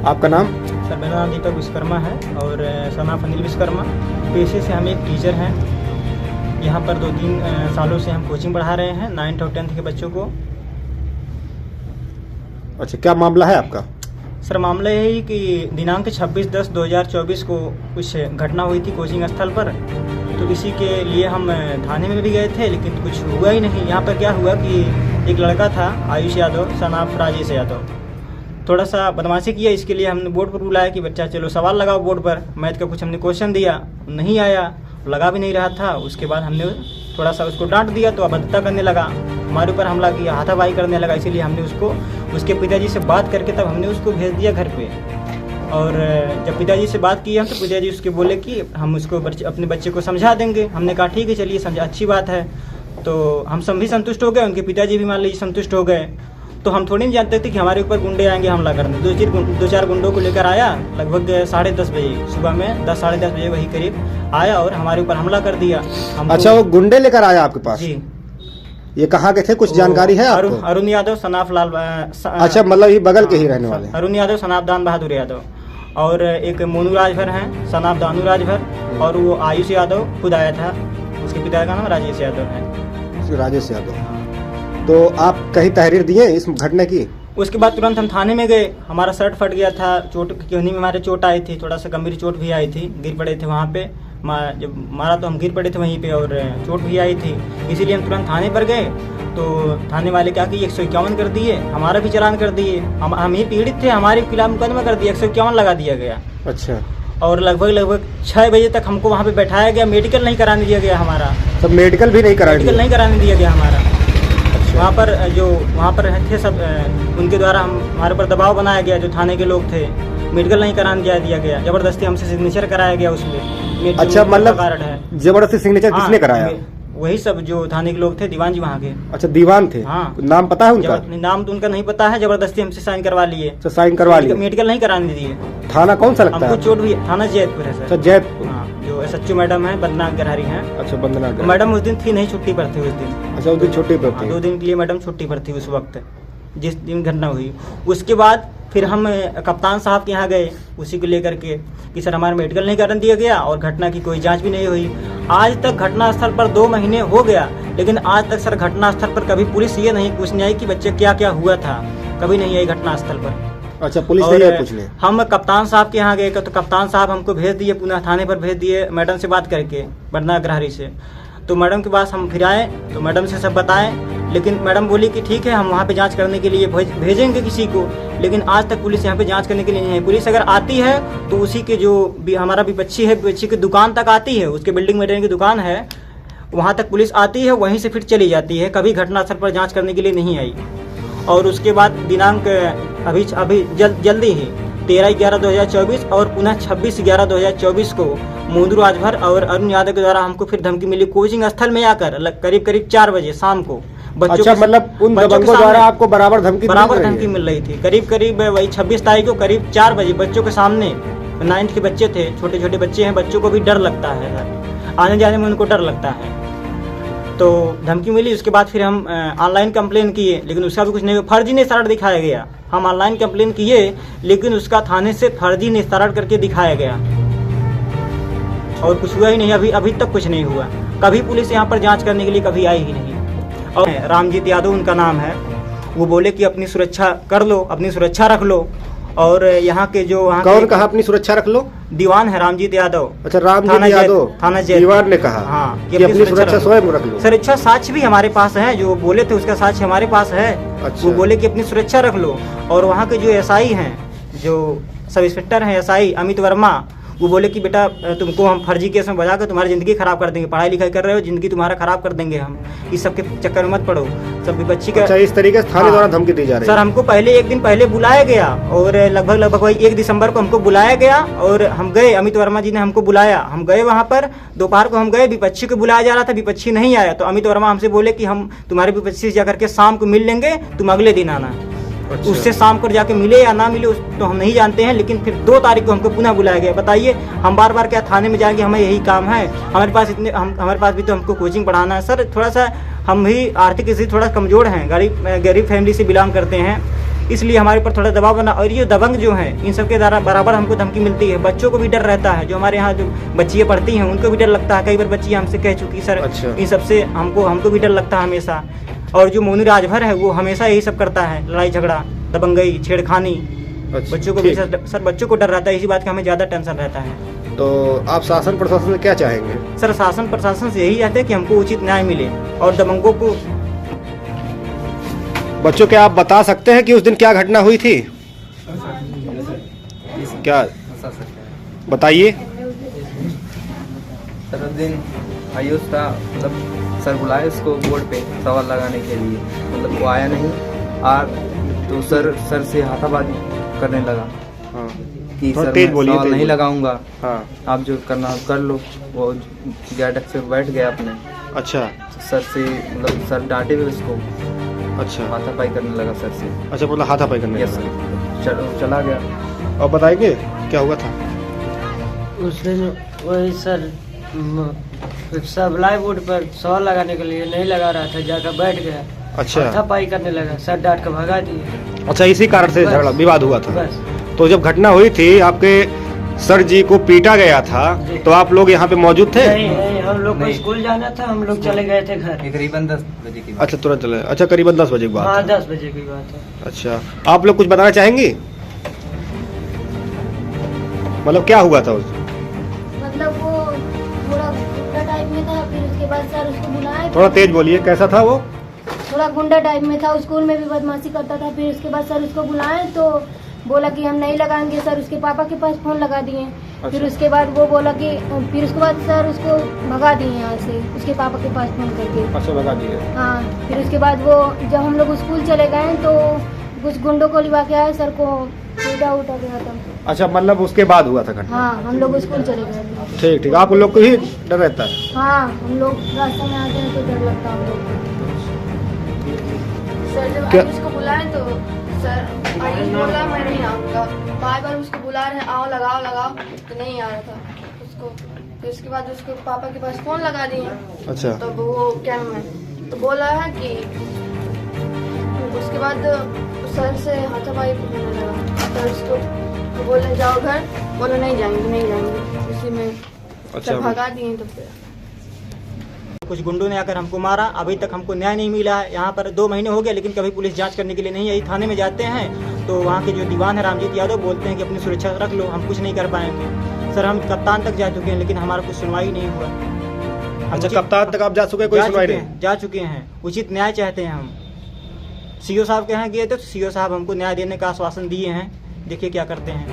आपका नाम? सर मेरा नाम दीपक विश्वकर्मा है और सर नाम अनिल विश्वकर्मा। पेशे से हम एक टीचर हैं। यहाँ पर 2-3 सालों से हम कोचिंग पढ़ा रहे हैं 9th और 10th के बच्चों को। अच्छा, क्या मामला है आपका? सर मामला यही है कि दिनांक 26/10/2024 को कुछ घटना हुई थी कोचिंग स्थल पर, तो इसी के लिए हम थाने में भी गए थे लेकिन कुछ हुआ ही नहीं। यहाँ पर क्या हुआ कि एक लड़का था आयुष यादव सन ऑफ राजेश यादव, थोड़ा सा बदमाशी किया। इसके लिए हमने बोर्ड पर बुलाया कि बच्चा चलो सवाल लगाओ बोर्ड पर। मैथ का कुछ हमने क्वेश्चन दिया, नहीं आया, लगा भी नहीं रहा था। उसके बाद हमने थोड़ा सा उसको डांट दिया तो अभद्रता करने लगा, हमारे ऊपर हमला किया, हाथापाई करने लगा। इसीलिए हमने उसको उसके पिताजी से बात करके तब हमने उसको भेज दिया घर पे। और जब पिताजी से बात की हम तो पिताजी उसके बोले कि हम उसको अपने बच्चे को समझा देंगे। हमने कहा ठीक है चलिए समझा, अच्छी बात है। तो हम सब भी संतुष्ट हो गए, उनके पिताजी भी मान लीजिए संतुष्ट हो गए। तो हम थोड़ी नहीं जानते थे कि हमारे ऊपर गुंडे आएंगे हमला करने। 2-4 गुंडों को लेकर आया, लगभग 10:30 बजे सुबह में 10-10:30 बजे वही करीब आया और हमारे ऊपर हमला कर दिया। अच्छा, वो गुंडे लेकर आया आपके पास? जी। ये कहाँ के थे, कुछ जानकारी है आपको? अरुण यादव सनाफ लाल। अच्छा, मतलब ये बगल के ही रहने वाले? अरुण यादव सनाफ दान बहादुर यादव, और एक मोनू राजभर हैं सनाफ दानू राजभर, और वो आयुष यादव खुद आया था। उसके पिता का नाम राजेश यादव है। राजेश यादव। तो आप कहीं तहरीर दिए इस घटना की? उसके बाद तुरंत हम थाने में गए। हमारा शर्ट फट गया था, चोट उन्हीं में हमारे चोट आई थी, थोड़ा सा गंभीर चोट भी आई थी, गिर पड़े थे वहाँ पे। जब मारा तो हम गिर पड़े थे वहीं पे और चोट भी आई थी। इसीलिए हम तुरंत थाने पर गए। तो थाने वाले क्या कि 151 कर दिए, हमारा भी चालान कर दिए। हम ही पीड़ित थे, हमारे खिलाफ मुकदमा कर दिया, 151 लगा दिया गया। अच्छा। और लगभग 6 बजे तक हमको वहाँ पे बैठाया गया, मेडिकल नहीं कराने दिया गया हमारा। सब मेडिकल भी नहीं कराने दिया गया हमारा। वहाँ पर जो वहाँ पर थे सब उनके द्वारा हमारे ऊपर दबाव बनाया गया, जो थाने के लोग थे। मेडिकल नहीं कराने दिया गया, जबरदस्ती हमसे सिग्नेचर कराया गया उसमें। अच्छा, मतलब कारण है जबरदस्ती सिग्नेचर किसने कराया? वही सब जो थाने के लोग थे, दीवान जी वहाँ के। अच्छा, दीवान थे। हाँ। नाम पता है उनका? नाम तो उनका नहीं पता है, जबरदस्ती हमसे साइन करवा लिए। तो साइन करवा लिए, मेडिकल नहीं कराने दिए। थाना कौन सा लगता है? हमको चोट भी थाना जैतपुर है सर। जैतपुर। हाँ, जो SHO मैडम है वंदना गरहरी हैं। अच्छा, वंदना गरहरी। मैडम उस दिन थी नहीं, छुट्टी पर थी उस दिन। अच्छा, उस दिन छुट्टी पर थी। 2 दिन के लिए मैडम छुट्टी पर थी उस वक्त जिस दिन घटना हुई। उसके बाद फिर हम कप्तान साहब के यहाँ गए उसी को लेकर के कि सर हमारा मेडिकल नहीं करने दिया गया और घटना की कोई जांच भी नहीं हुई। आज तक घटना स्थल पर 2 महीने हो गया, लेकिन आज तक सर घटना स्थल पर कभी पुलिस ये नहीं पूछने आई कि बच्चे क्या क्या हुआ था, कभी नहीं आई घटना स्थल पर। अच्छा, पुलिस नहीं आई पूछने? हम कप्तान साहब के यहाँ गए तो कप्तान साहब हमको भेज दिए, पुनः थाने पर भेज दिए मैडम से बात करके, वंदना गरहरी से। तो मैडम के पास हम फिर आए तो मैडम से सब बताएं, लेकिन मैडम बोली कि ठीक है हम वहाँ पे जांच करने के लिए भेजेंगे किसी को, लेकिन आज तक पुलिस यहाँ पे जांच करने के लिए नहीं है। पुलिस अगर आती है तो उसी के जो भी हमारा विपक्षी है, विपक्षी की दुकान तक आती है, उसके बिल्डिंग में की दुकान है, वहाँ तक पुलिस आती है, वहीं से फिर चली जाती है, कभी घटनास्थल पर जाँच करने के लिए नहीं आई। और उसके बाद दिनांक अभी जल्दी ही 13/11/2024 और पुनः 26/11/2024 को मोनू राजभर और अरुण यादव के द्वारा हमको फिर धमकी मिली कोचिंग स्थल में आकर करीब 4 बजे शाम को। अच्छा, मतलब उन दबंगों द्वारा आपको बराबर धमकी मिल रही थी। करीब वही 26 तारीख को करीब 4 बजे बच्चों के सामने, 9th के बच्चे थे, छोटे छोटे बच्चे हैं, बच्चों को भी डर लगता है, आने जाने में उनको डर लगता है। तो धमकी मिली। उसके बाद फिर हम ऑनलाइन कंप्लेन किए, लेकिन उसका भी कुछ नहीं हुआ, फर्जी निस्तारण दिखाया गया। हम ऑनलाइन कंप्लेन किए लेकिन उसका थाने से फर्जी निस्तारण करके दिखाया गया और कुछ हुआ ही नहीं। अभी तक कुछ नहीं हुआ। कभी पुलिस यहाँ पर जांच करने के लिए कभी आई ही नहीं। और रामजीत यादव उनका नाम है, वो बोले कि अपनी सुरक्षा कर लो, अपनी सुरक्षा रख लो। और यहाँ के जो कौन कहा अपनी सुरक्षा रख लो? दीवान है रामजीत यादव। अच्छा, रामजीत यादव थाना दीवान ने कहा हाँ कि अपनी सुरक्षा स्वयं रख लो। सुरक्षा साक्ष्य भी हमारे पास है, जो बोले थे उसका साक्ष्य हमारे पास है। अच्छा। वो बोले कि अपनी सुरक्षा रख लो। और वहाँ के जो SI हैं, जो सब इंस्पेक्टर हैं SI अमित वर्मा, वो बोले कि बेटा तुमको हम फर्जी केस में बजा कर तुम्हारी ज़िंदगी खराब कर देंगे, पढ़ाई लिखाई कर रहे हो, ज़िंदगी तुम्हारा खराब कर देंगे हम, इस सब के चक्कर में मत पड़ो। सब बच्ची का। अच्छा, इस तरीके से थाने द्वारा धमकी दी जा रही है? सर हमको पहले 1 दिन पहले बुलाया गया और लगभग वही 1 दिसंबर को हमको बुलाया गया और हम गए, अमित वर्मा जी ने हमको बुलाया, हम गए वहाँ पर। दोपहर को हम गए, विपक्षी को बुलाया जा रहा था, विपक्षी नहीं आया। तो अमित वर्मा हमसे बोले कि हम तुम्हारे विपक्षी से जाकर के शाम को मिल लेंगे, तुम अगले दिन आना। अच्छा। उससे शाम को जाके मिले या ना मिले तो हम नहीं जानते हैं, लेकिन फिर 2 तारीख को हमको पुनः बुलाया गया। बताइए हम बार क्या थाने में जाएंगे, हमें यही काम है, हमारे पास भी तो हमको कोचिंग पढ़ाना है। सर थोड़ा सा हम भी आर्थिक स्थिति थोड़ा कमज़ोर हैं, गरीब फैमिली से बिलोंग करते हैं, इसलिए हमारे ऊपर थोड़ा दबाव बना। और ये दबंग जो हैं इन सब के द्वारा बराबर हमको धमकी मिलती है। बच्चों को भी डर रहता है, जो हमारे यहाँ जो बच्चियाँ पढ़ती हैं उनको भी डर लगता है। कई बार बच्चियाँ हमसे कह चुकी सर अच्छा। इन सबसे हमको भी डर लगता है हमेशा। और जो मोनू राजभर है वो हमेशा यही सब करता है, लड़ाई झगड़ा, दबंगई, छेड़खानी। अच्छा, बच्चों को भी ठीक। सर बच्चों को डर रहता है, इसी बात का हमें ज़्यादा टेंशन रहता है। तो आप शासन प्रशासन से क्या चाहेंगे? सर शासन प्रशासन से यही चाहते हैं कि हमको उचित न्याय मिले और दबंगों को। बच्चों, क्या आप बता सकते हैं कि उस दिन क्या घटना हुई थी? क्या बताइए। सर उस दिन आयुष था, मतलब सर बुलाए उसको बोर्ड पे सवाल लगाने के लिए, मतलब वो आया नहीं। तो सर से हाथापाई करने लगा हाँ, कि थोड़ा सर तेज मैं बोलिए, सवाल तेज नहीं बोलिए। लगाऊंगा, हाँ, आप जो करना आप कर लो। वो गैटक से बैठ गया अपने। अच्छा सर से मतलब सर डांटे हुए उसको, अच्छा हाथापाई करने लगा सर से। अच्छा, मतलब हाथापाई करने यस लगा। सर, चला गया। और बताएंगे क्या हुआ था? उस दिन वही सर सब लाइव बोर्ड पर सवाल लगाने के लिए नहीं लगा रहा था, जाकर बैठ गया। अच्छा हाथापाई करने लगा, सर डांट कर भगा दिए। अच्छा, इसी कारण से बस। झगड़ा विवाद हुआ था। बस तो जब घटना हुई थी, आपके सर जी को पीटा गया था, जी। तो आप लोग यहाँ पे मौजूद थे? नहीं, हम लोग को नहीं। स्कूल जाना था, हम लोग चले गए थे घर। करीबन 10 बजे की बात। अच्छा, तुरंत चले। अच्छा, करीबन 10 बजे की बात हाँ है। 10 बजे की बात है। अच्छा, आप लोग कुछ बताना चाहेंगी? मतलब क्या हुआ था उस? मतलब वो थोड़ा गुंडा टाइप में था, फिर उसके बाद सर उसको बुलाए। थोड़ा तेज बोलिए, कैसा था वो? थोड़ा गुंडा टाइप में था, स्कूल में भी बदमाशी करता था। फिर उसके बाद सर उसको बुलाए तो बोला कि हम नहीं लगाएंगे। सर उसके पापा के पास फोन लगा दिए। फिर उसके बाद वो बोला कि फिर उसके बाद सर उसको भगा दिए यहाँ से, उसके पापा के पास फोन करके। अच्छा, लगा दिए। हाँ, फिर उसके बाद वो जब हम लोग स्कूल चले गए तो कुछ गुंडों को लिवा के आए, सर को उठा गया था। अच्छा, मतलब उसके बाद हुआ था घटना? हाँ, हम लोग स्कूल चले गए थे। ठीक ठीक, आप लोग को ही डर रहता है? हाँ, हम लोग रास्ते में आते हैं तो डर लगता है हम लोग को। सर जब क्या- आयुष को बुलाए तो सर आयुष बोला मैं नहीं आऊँगा। बार बार उसको बुला रहे हैं, आओ लगाओ, तो नहीं आ रहा था उसको। फिर उसके बाद उसको पापा के पास फोन लगा दिए। अच्छा, तो वो क्या में तो बोल रहा है कि उसके बाद सर से हाथापाई होने लगा। सर उसको तो बोले जाओ घर, बोला नहीं जाएंगे। उसी में अच्छा। सर भगा दिए। तो फिर कुछ गुंडों ने आकर हमको मारा। अभी तक हमको न्याय नहीं मिला है। यहाँ पर 2 महीने हो गए, लेकिन कभी पुलिस जांच करने के लिए नहीं आई। थाने में जाते हैं तो वहाँ के जो दीवान है रामजीत यादव बोलते हैं कि अपनी सुरक्षा रख लो, हम कुछ नहीं कर पाएंगे। सर हम कप्तान तक जा चुके हैं, लेकिन हमारा कुछ सुनवाई नहीं हुआ। अच्छा, कप्तान तक आप जा चुके, कोई सुनवाई नहीं? जा चुके हैं। उचित न्याय चाहते हैं हम। सीओ साहब के यहाँ गए थे तो सीओ साहब हमको न्याय देने का आश्वासन दिए हैं, देखिए क्या करते हैं।